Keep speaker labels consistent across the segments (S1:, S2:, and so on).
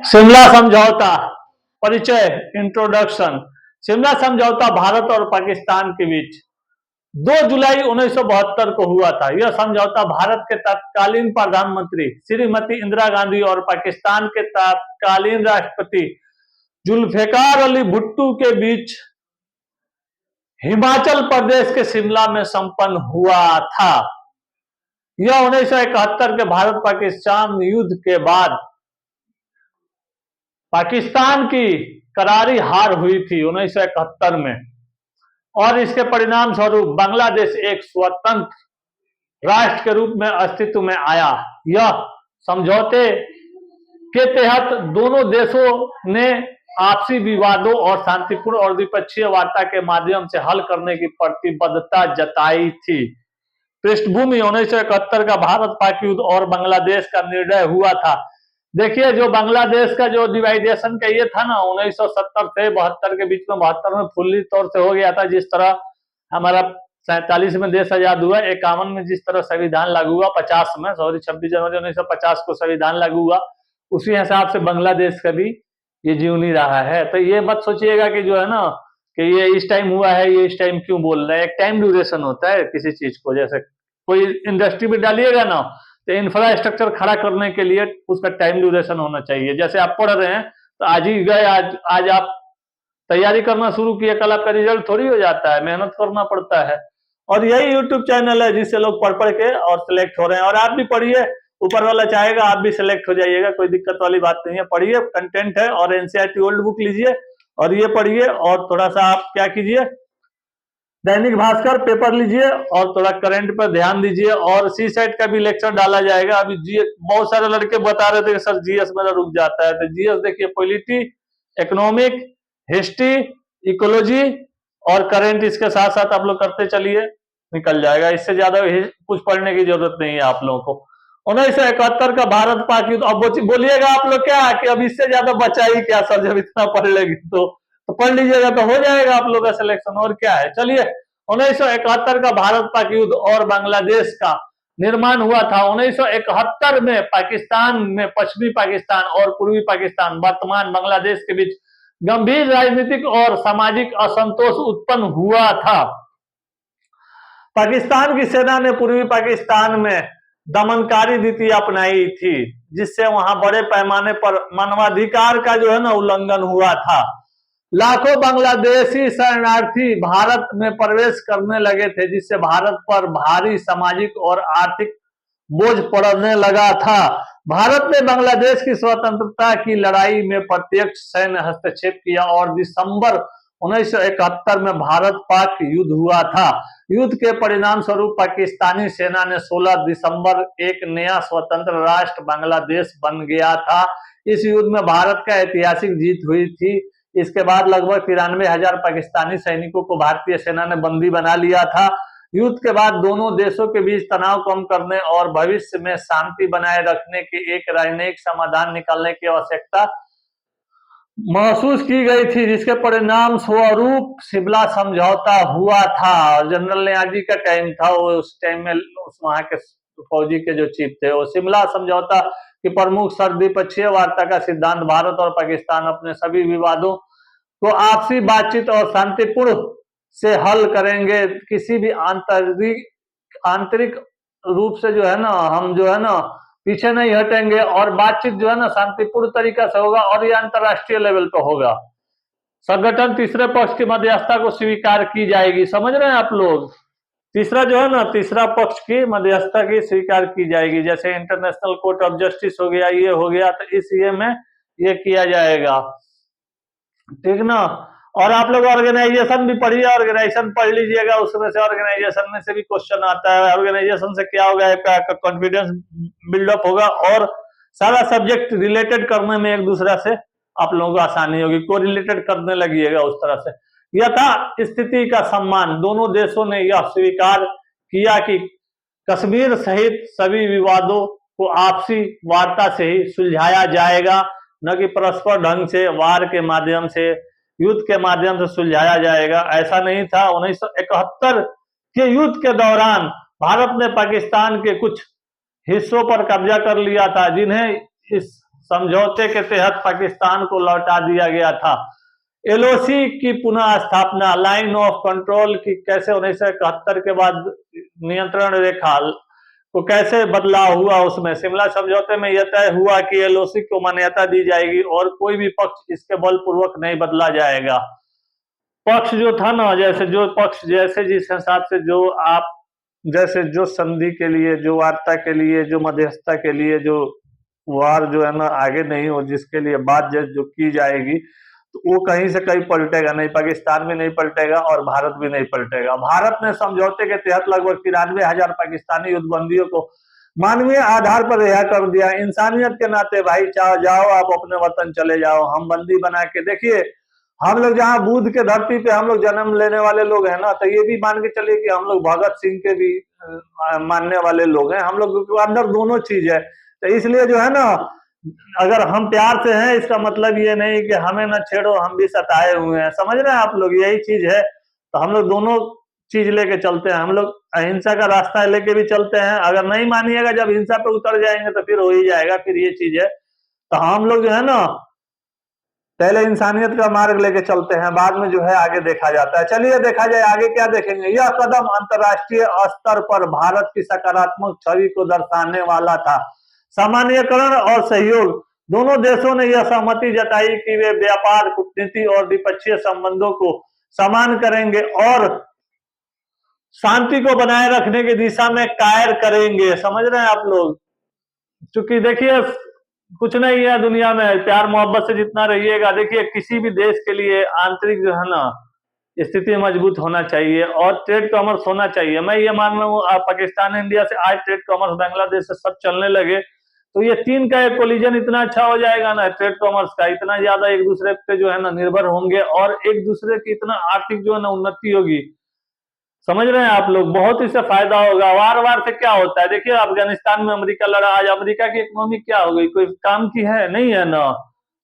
S1: शिमला समझौता परिचय इंट्रोडक्शन। शिमला समझौता भारत और पाकिस्तान के बीच 2 जुलाई 1972 को हुआ था। यह समझौता भारत के तत्कालीन प्रधानमंत्री श्रीमती इंदिरा गांधी और पाकिस्तान के तत्कालीन राष्ट्रपति जुल्फिकार अली भुट्टो के बीच हिमाचल प्रदेश के शिमला में संपन्न हुआ था। यह 1971 के भारत पाकिस्तान युद्ध के बाद पाकिस्तान की करारी हार हुई थी 1971 में, और इसके परिणाम स्वरूप बांग्लादेश एक स्वतंत्र राष्ट्र के रूप में अस्तित्व में आया। यह समझौते के तहत दोनों देशों ने आपसी विवादों और शांतिपूर्ण और द्विपक्षीय वार्ता के माध्यम से हल करने की प्रतिबद्धता जताई थी। पृष्ठभूमि 1971 का भारत पाक युद्ध और बांग्लादेश का निर्णय हुआ था। देखिए, जो बांग्लादेश का जो डिवाइडेशन का ये था ना 1970 से 72 के बीच में, 72 में फुल्ली तौर से हो गया था। जिस तरह हमारा 47 में देश आजाद हुआ, 51 में जिस तरह संविधान लागू हुआ, 26 जनवरी 1950 को संविधान लागू हुआ, उसी हिसाब से बांग्लादेश का भी ये जीव नहीं रहा है। तो ये मत सोचिएगा कि जो है ना कि ये इस टाइम हुआ है, ये इस टाइम क्यों बोल रहे हैं। एक टाइम ड्यूरेशन होता है किसी चीज को। जैसे कोई इंडस्ट्री में डालिएगा ना, तो इंफ्रास्ट्रक्चर खड़ा करने के लिए उसका टाइम ड्यूरेशन होना चाहिए। जैसे आप पढ़ रहे हैं तो आज ही गए, आज आप तैयारी करना शुरू किए, कल आपका रिजल्ट थोड़ी हो जाता है, मेहनत करना पड़ता है। और यही यूट्यूब चैनल है जिससे लोग पढ़ पढ़ के और सिलेक्ट हो रहे हैं। और आप भी पढ़िए, ऊपर वाला चाहेगा आप भी सिलेक्ट हो जाइएगा, कोई दिक्कत वाली बात नहीं है। पढ़िए, कंटेंट है। और एनसीईआरटी ओल्ड बुक लीजिए और ये पढ़िए, और थोड़ा सा आप क्या कीजिए, दैनिक भास्कर पेपर लीजिए और थोड़ा करंट पर ध्यान दीजिए। और सी सेट का भी लेक्चर डाला जाएगा। अभी बहुत सारे लड़के बता रहे थे कि सर जीएस मेरा रुक जाता है। तो जीएस देखिए, पॉलिटी, इकोनॉमिक, हिस्ट्री, इकोलॉजी और करंट, इसके साथ साथ आप लोग करते चलिए, निकल जाएगा। इससे ज्यादा कुछ पढ़ने की जरूरत नहीं है आप लोगों को। 1971 का भारत पाक युद्ध। अब बोलिएगा आप लोग क्या कि अब इससे ज्यादा बचा ही क्या सर, जब इतना पढ़ लेगी तो पढ़ लीजिएगा तो हो जाएगा आप लोग का सिलेक्शन। और क्या है, चलिए। 1971 का भारत पाक युद्ध और बांग्लादेश का निर्माण हुआ था। 1971 में पाकिस्तान में पश्चिमी पाकिस्तान और पूर्वी पाकिस्तान वर्तमान बांग्लादेश के बीच गंभीर राजनीतिक और सामाजिक असंतोष उत्पन्न हुआ था। पाकिस्तान की सेना ने पूर्वी पाकिस्तान में दमनकारी नीति अपनाई थी, जिससे वहां बड़े पैमाने पर मानवाधिकार का जो है ना उल्लंघन हुआ था। लाखों बांग्लादेशी शरणार्थी भारत में प्रवेश करने लगे थे, जिससे भारत पर भारी सामाजिक और आर्थिक बोझ पड़ने लगा था। भारत ने बांग्लादेश की स्वतंत्रता की लड़ाई में प्रत्यक्ष सैन्य हस्तक्षेप किया और दिसंबर 1971 में भारत पाक युद्ध हुआ था। युद्ध के परिणाम स्वरूप पाकिस्तानी सेना ने 16 दिसंबर एक नया स्वतंत्र राष्ट्र बांग्लादेश बन गया था। इस युद्ध में भारत का ऐतिहासिक जीत हुई थी। इसके बाद लगभग 93,000 पाकिस्तानी सैनिकों को भारतीय सेना ने बंदी बना लिया था। युद्ध के बाद दोनों देशों के बीच तनाव कम करने और भविष्य में शांति बनाए रखने के एक राजनयिक समाधान निकालने की आवश्यकता महसूस की गई थी, जिसके परिणाम स्वरूप शिमला समझौता हुआ था। जनरल न्याजी का टाइम था, उस टाइम में वहां के फौजी के जो चीफ थे, वो शिमला समझौता की प्रमुख शर्त द्विपक्षीय वार्ता का सिद्धांत। भारत और पाकिस्तान अपने सभी विवादों को आपसी बातचीत और शांतिपूर्ण से हल करेंगे। किसी भी आंतरिक रूप से जो है ना, हम जो है ना पीछे नहीं हटेंगे, और बातचीत जो है ना शांतिपूर्ण तरीका से होगा, और ये अंतरराष्ट्रीय लेवल पर होगा। संगठन तीसरे पक्ष की मध्यस्थता को स्वीकार की जाएगी। समझ रहे हैं आप लोग? तीसरा जो है ना, तीसरा पक्ष की मध्यस्थता की स्वीकार की जाएगी। जैसे इंटरनेशनल कोर्ट ऑफ जस्टिस हो गया, ये हो गया, तो इस ये में ये किया जाएगा, ठीक ना। और आप लोग ऑर्गेनाइजेशन भी पढ़िए, ऑर्गेनाइजेशन पढ़ लीजिएगा, उसमें से ऑर्गेनाइजेशन में से भी क्वेश्चन आता है। ऑर्गेनाइजेशन से क्या होगा, कॉन्फिडेंस बिल्डअप होगा और सारा सब्जेक्ट रिलेटेड करने में एक दूसरे से आप लोगों को आसानी होगी, को रिलेटेड करने लगिएगा उस तरह से। यथा स्थिति का सम्मान। दोनों देशों ने यह स्वीकार किया कि कश्मीर सहित सभी विवादों को आपसी वार्ता से ही सुलझाया जाएगा, न कि परस्पर ढंग से वार के माध्यम से, युद्ध के माध्यम से सुलझाया जाएगा। ऐसा नहीं था। 1971 के युद्ध के दौरान भारत ने पाकिस्तान के कुछ हिस्सों पर कब्जा कर लिया था, जिन्हें इस समझौते के तहत पाकिस्तान को लौटा दिया गया था। एलओसी की पुनः स्थापना, लाइन ऑफ कंट्रोल की कैसे 1971 के बाद नियंत्रण रेखा को कैसे बदलाव हुआ, उसमें शिमला समझौते में यह तय हुआ कि एलओसी को मान्यता दी जाएगी और कोई भी पक्ष इसके बलपूर्वक नहीं बदला जाएगा। पक्ष जो था ना, जैसे जो पक्ष जैसे जिस हिसाब से जो आप जैसे जो संधि के लिए, जो वार्ता के लिए, जो मध्यस्थता के लिए, जो वार जो है ना आगे नहीं हो, जिसके लिए बात जो की जाएगी, तो वो कहीं से कहीं पलटेगा नहीं, पाकिस्तान भी नहीं पलटेगा और भारत भी नहीं पलटेगा। भारत ने समझौते के तहत लगभग 93,000 पाकिस्तानी युद्धबंदियों को मानवीय आधार पर रिहा कर दिया। इंसानियत के नाते भाई जाओ आप अपने वतन चले जाओ, हम बंदी बना के देखिए। हम लोग जहाँ बुद्ध के धरती पे हम लोग जन्म लेने वाले लोग हैं ना, तो ये भी मान के चलिए कि हम लोग भगत सिंह के भी मानने वाले लोग हैं। हम लोग के अंदर दोनों चीज है, तो इसलिए जो है ना, अगर हम प्यार से हैं इसका मतलब ये नहीं कि हमें न छेड़ो, हम भी सताए हुए हैं। समझ रहे हैं आप लोग, यही चीज है। तो हम लोग दोनों चीज लेके चलते हैं। हम लोग अहिंसा का रास्ता लेके भी चलते हैं। अगर नहीं मानिएगा, जब हिंसा पे उतर जाएंगे तो फिर हो ही जाएगा, फिर ये चीज है। तो हम लोग जो है ना पहले इंसानियत का मार्ग लेके चलते हैं, बाद में जो है आगे देखा जाता है। चलिए देखा जाए आगे क्या देखेंगे। यह कदम अंतर्राष्ट्रीय स्तर पर भारत की सकारात्मक छवि को दर्शाने वाला था। सामान्यकरण और सहयोग, दोनों देशों ने यह सहमति जताई कि वे व्यापार, कूटनीति और द्विपक्षीय संबंधों को समान करेंगे और शांति को बनाए रखने की दिशा में कार्य करेंगे। समझ रहे हैं आप लोग, क्योंकि देखिए कुछ नहीं है दुनिया में, प्यार मोहब्बत से जितना रहिएगा। देखिए किसी भी देश के लिए आंतरिक जो है ना स्थिति मजबूत होना चाहिए और ट्रेड कॉमर्स होना चाहिए। मैं ये मान रहा हूँ पाकिस्तान इंडिया से आज ट्रेड कॉमर्स बांग्लादेश से सब चलने लगे तो ये तीन का एक कोलिजन इतना अच्छा हो जाएगा ना, ट्रेड कॉमर्स का इतना ज्यादा एक दूसरे पे जो है ना निर्भर होंगे और एक दूसरे की इतना आर्थिक जो है ना उन्नति होगी। समझ रहे हैं आप लोग, बहुत इससे फायदा होगा। वार वार से क्या होता है, देखिए अफगानिस्तान में अमेरिका लड़ा, आज अमेरिका की इकोनॉमी क्या हो गई, कोई काम की है नहीं है ना।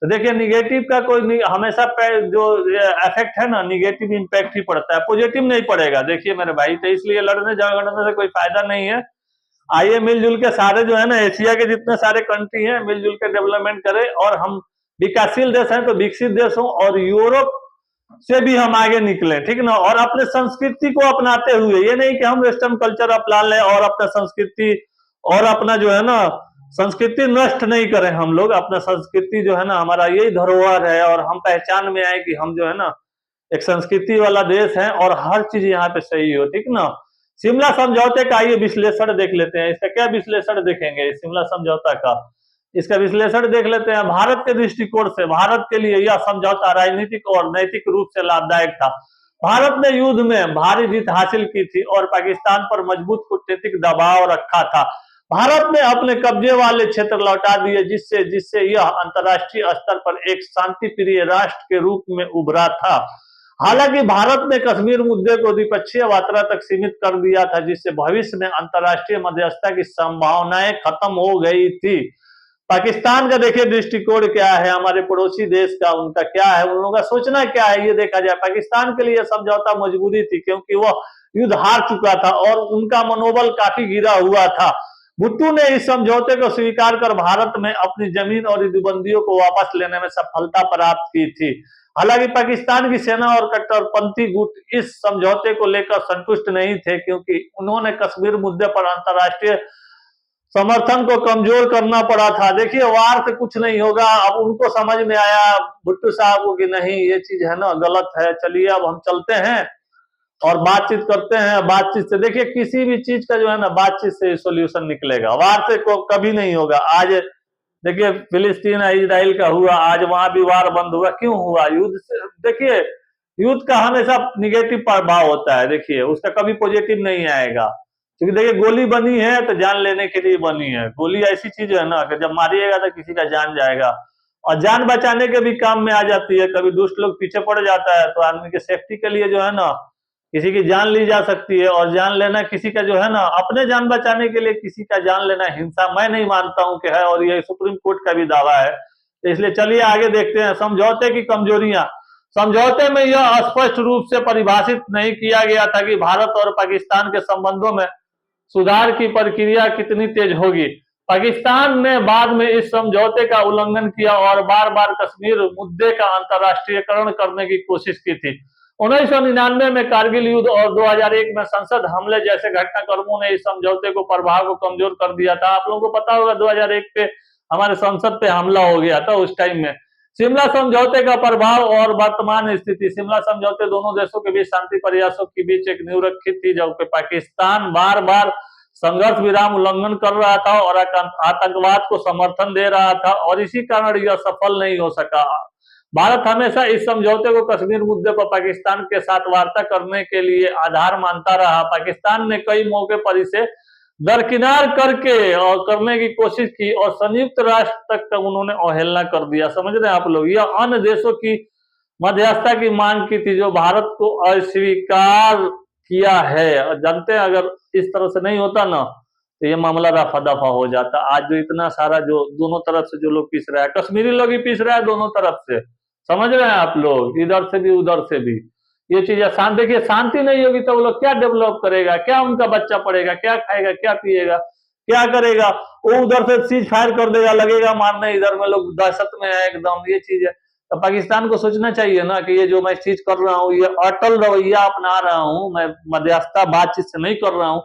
S1: तो देखिए निगेटिव का कोई हमेशा जो इफेक्ट है ना, निगेटिव इंपैक्ट ही पड़ता है, पॉजिटिव नहीं पड़ेगा। देखिए मेरे भाई, तो इसलिए लड़ने झगड़ने से कोई फायदा नहीं है। आइए मिलजुल के सारे जो है ना एशिया के जितने सारे कंट्री हैं मिलजुल के डेवलपमेंट करें और हम विकासशील देश हैं तो विकसित देश हों और यूरोप से भी हम आगे निकले, ठीक ना। और अपने संस्कृति को अपनाते हुए, ये नहीं कि हम वेस्टर्न कल्चर अपना लें और अपना संस्कृति और अपना जो है ना संस्कृति नष्ट नहीं करें। हम लोग अपना संस्कृति जो है ना हमारा यही धरोहर है और हम पहचान में आए कि हम जो है ना एक संस्कृति वाला देश है और हर चीज यहाँ पे सही हो, ठीक ना। शिमला समझौते का ये विश्लेषण देख लेते हैं। इसका क्या विश्लेषण देखेंगे शिमला समझौता का, इसका विश्लेषण देख लेते हैं। भारत के दृष्टिकोण से भारत के लिए यह समझौता राजनीतिक और नैतिक रूप से लाभदायक था। भारत ने युद्ध में भारी जीत हासिल की थी और पाकिस्तान पर मजबूत कूटनीतिक दबाव रखा था। भारत ने अपने कब्जे वाले क्षेत्र लौटा दिए जिससे यह अंतर्राष्ट्रीय स्तर पर एक शांति प्रिय राष्ट्र के रूप में उभरा था। हालांकि भारत ने कश्मीर मुद्दे को द्विपक्षीय वार्ता तक सीमित कर दिया था, जिससे भविष्य में अंतर्राष्ट्रीय मध्यस्थता की संभावनाएं खत्म हो गई थी। पाकिस्तान का देखिए दृष्टिकोण क्या है, हमारे पड़ोसी देश का उनका क्या है, उन लोगों का सोचना क्या है, ये देखा जाए। पाकिस्तान के लिए समझौता मजबूरी थी क्योंकि वह युद्ध हार चुका था और उनका मनोबल काफी गिरा हुआ था। भुट्टो ने इस समझौते को स्वीकार कर भारत में अपनी जमीन और युद्धबंदियों को वापस लेने में सफलता प्राप्त की थी। हालांकि पाकिस्तान की सेना और कट्टरपंथी गुट इस समझौते को लेकर संतुष्ट नहीं थे क्योंकि उन्होंने कश्मीर मुद्दे पर अंतर्राष्ट्रीय समर्थन को कमजोर करना पड़ा था। देखिए वार से कुछ नहीं होगा, अब उनको समझ में आया भुट्टो साहब को कि नहीं ये चीज है ना गलत है, चलिए अब हम चलते हैं और बातचीत करते हैं। बातचीत से देखिए किसी भी चीज का जो है ना बातचीत से सोल्यूशन निकलेगा, वार से कभी नहीं होगा। आज देखिए फिलिस्तीन इजराइल का हुआ, आज वहां भी वार बंद हुआ, क्यों हुआ? युद्ध से। देखिए युद्ध का हमेशा निगेटिव प्रभाव होता है, देखिए उसका कभी पॉजिटिव नहीं आएगा। क्योंकि देखिए गोली बनी है तो जान लेने के लिए बनी है। गोली ऐसी चीज है ना कि जब मारिएगा तो किसी का जान जाएगा और जान बचाने के भी काम में आ जाती है। कभी दुष्ट लोग पीछे पड़ जाता है तो आदमी के सेफ्टी के लिए जो है ना किसी की जान ली जा सकती है। और जान लेना किसी का जो है ना अपने जान बचाने के लिए किसी का जान लेना हिंसा मैं नहीं मानता हूं कि है, और ये सुप्रीम कोर्ट का भी दावा है। तो इसलिए चलिए आगे देखते हैं समझौते की कमजोरियां। समझौते में यह स्पष्ट रूप से परिभाषित नहीं किया गया था कि भारत और पाकिस्तान के संबंधों में सुधार की प्रक्रिया कितनी तेज होगी। पाकिस्तान ने बाद में इस समझौते का उल्लंघन किया और बार बार कश्मीर मुद्दे का अंतर्राष्ट्रीयकरण करने की कोशिश की थी। 1999 में कारगिल युद्ध और 2001 में संसद हमले जैसे घटनाक्रमों ने इस समझौते को प्रभाव को कमजोर कर दिया था। आप लोगों को पता होगा 2001 पे हमारे संसद पे हमला हो गया था उस टाइम में। शिमला समझौते का प्रभाव और वर्तमान स्थिति। शिमला समझौते दोनों देशों के बीच शांति प्रयासों के बीच एक नींव रखी थी, जबकि पाकिस्तान बार बार संघर्ष विराम उल्लंघन कर रहा था और आतंकवाद को समर्थन दे रहा था, और इसी कारण यह सफल नहीं हो सका। भारत हमेशा इस समझौते को कश्मीर मुद्दे पर पाकिस्तान के साथ वार्ता करने के लिए आधार मानता रहा। पाकिस्तान ने कई मौके पर इसे दरकिनार करके और करने की कोशिश की और संयुक्त राष्ट्र तक उन्होंने अवहेलना कर दिया। समझ रहे हैं आप लोग, यह अन्य देशों की मध्यस्थता की मांग की थी जो भारत को अस्वीकार किया है। और जानते हैं अगर इस तरह से नहीं होता ना तो ये मामला रफा दफा हो जाता। आज जो इतना सारा जो दोनों तरफ से जो लोग पीस रहा है, कश्मीरी लोग ही पीस रहा है दोनों तरफ से, समझ रहे हैं आप लोग, इधर से भी उधर से भी। ये चीज शांति, देखिए शांति नहीं होगी तो वो लोग क्या डेवलप करेगा, क्या उनका बच्चा पढ़ेगा, क्या खाएगा, क्या पिएगा, क्या करेगा। वो उधर से सीज फायर कर देगा, लगेगा मारने, इधर में लोग दहशत में है एकदम। ये चीज है तो पाकिस्तान को सोचना चाहिए ना कि ये जो मैं चीज कर रहा हूँ, ये अटल रवैया अपना रहा हूँ, मैं मध्यस्थता बातचीत से नहीं कर रहा हूँ,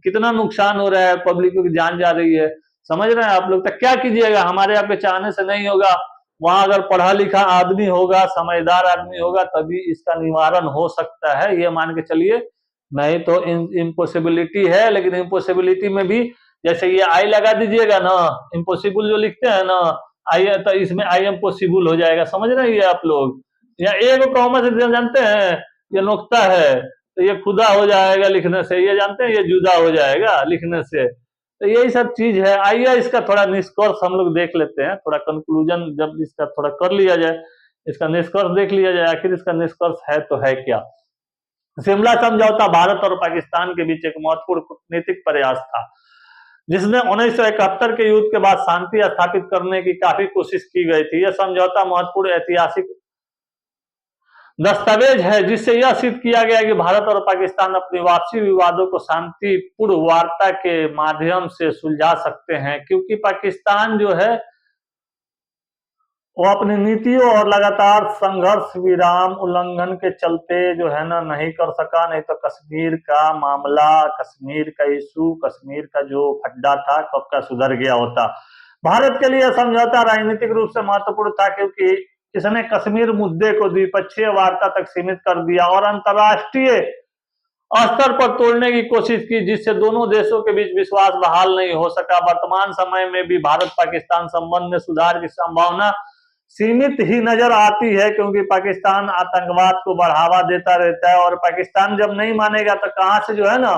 S1: कितना नुकसान हो रहा है, पब्लिक की जान जा रही है। समझ रहे हैं आप लोग, तो क्या कीजिएगा, हमारे यहाँ पे चाहने से नहीं होगा। वहां अगर पढ़ा लिखा आदमी होगा, समझदार आदमी होगा, तभी इसका निवारण हो सकता है, ये मान के चलिए। नहीं तो इम्पॉसिबिलिटी है, लेकिन इम्पॉसिबिलिटी में भी जैसे ये आई लगा दीजिएगा ना, इम्पॉसिबल जो लिखते हैं ना आई, तो इसमें आई एम पॉसिबल हो जाएगा। समझ रहे हैं ये आप लोग, या एक कॉमन से जानते हैं ये नुक्ता है तो ये खुदा हो जाएगा लिखने से, ये जानते हैं ये जुदा हो जाएगा लिखने से। तो यही सब चीज है। आइए इसका थोड़ा निष्कर्ष हम लोग देख लेते हैं, थोड़ा कंक्लूजन जब इसका थोड़ा कर लिया जाए, इसका निष्कर्ष देख लिया जाए, आखिर इसका निष्कर्ष है तो है क्या। शिमला समझौता भारत और पाकिस्तान के बीच एक महत्वपूर्ण कूटनीतिक प्रयास था, जिसमें 1971 के युद्ध के बाद शांति स्थापित करने की काफी कोशिश की गई थी। यह समझौता महत्वपूर्ण ऐतिहासिक दस्तावेज है जिससे यह सिद्ध किया गया कि भारत और पाकिस्तान अपने आपसी विवादों को शांतिपूर्ण वार्ता के माध्यम से सुलझा सकते हैं, क्योंकि पाकिस्तान जो है वो अपनी नीतियों और लगातार संघर्ष विराम उल्लंघन के चलते जो है ना नहीं कर सका। नहीं तो कश्मीर का मामला, कश्मीर का इशू, कश्मीर का जो खड्डा था कब का सुधर गया होता। भारत के लिए समझौता राजनीतिक रूप से महत्वपूर्ण था क्योंकि इसने कश्मीर मुद्दे को द्विपक्षीय वार्ता तक सीमित कर दिया और अंतर्राष्ट्रीय स्तर पर तोड़ने की कोशिश की, जिससे दोनों देशों के बीच विश्वास बहाल नहीं हो सका। वर्तमान समय में भी भारत पाकिस्तान संबंध में सुधार की संभावना सीमित ही नजर आती है, क्योंकि पाकिस्तान आतंकवाद को बढ़ावा देता रहता है और पाकिस्तान जब नहीं मानेगा तो कहां से जो है ना